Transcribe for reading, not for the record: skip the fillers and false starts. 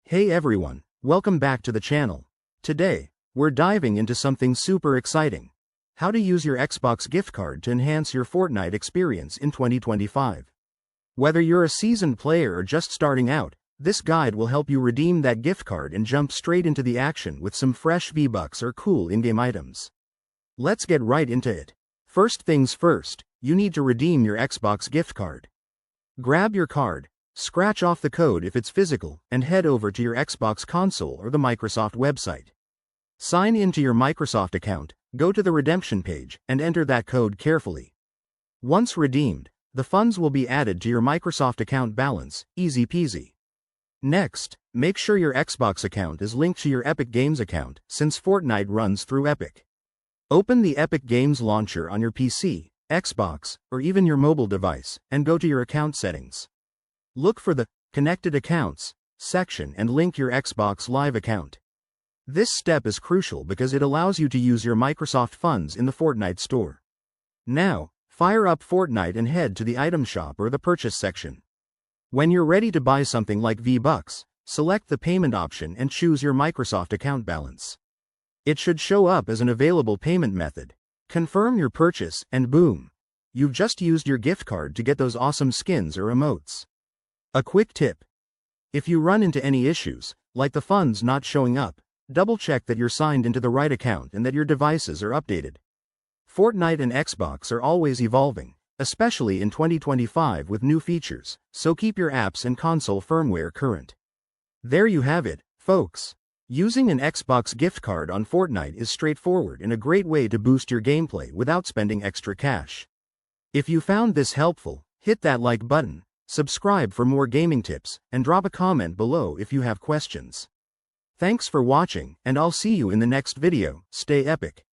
Hey everyone, welcome back to the channel. Today, we're diving into something super exciting. How to use your Xbox gift card to enhance your Fortnite experience in 2025. Whether you're a seasoned player or just starting out, this guide will help you redeem that gift card and jump straight into the action with some fresh V-Bucks or cool in-game items. Let's get right into it. First things first, you need to redeem your Xbox gift card. Grab your card, scratch off the code if it's physical, and head over to your Xbox console or the Microsoft website. Sign into your Microsoft account, go to the redemption page, and enter that code carefully. Once redeemed, the funds will be added to your Microsoft account balance, easy peasy. Next, make sure your Xbox account is linked to your Epic Games account, since Fortnite runs through Epic. Open the Epic Games launcher on your PC, Xbox, or even your mobile device, and go to your account settings. Look for the Connected Accounts section and link your Xbox Live account. This step is crucial because it allows you to use your Microsoft funds in the Fortnite store. Now, fire up Fortnite and head to the item shop or the purchase section. When you're ready to buy something like V-Bucks, select the payment option and choose your Microsoft account balance. It should show up as an available payment method. Confirm your purchase, and boom! You've just used your gift card to get those awesome skins or emotes. A quick tip. If you run into any issues, like the funds not showing up, double-check that you're signed into the right account and that your devices are updated. Fortnite and Xbox are always evolving, especially in 2025 with new features, so keep your apps and console firmware current. There you have it, folks. Using an Xbox gift card on Fortnite is straightforward and a great way to boost your gameplay without spending extra cash. If you found this helpful, hit that like button, subscribe for more gaming tips, and drop a comment below if you have questions. Thanks for watching, and I'll see you in the next video. Stay epic.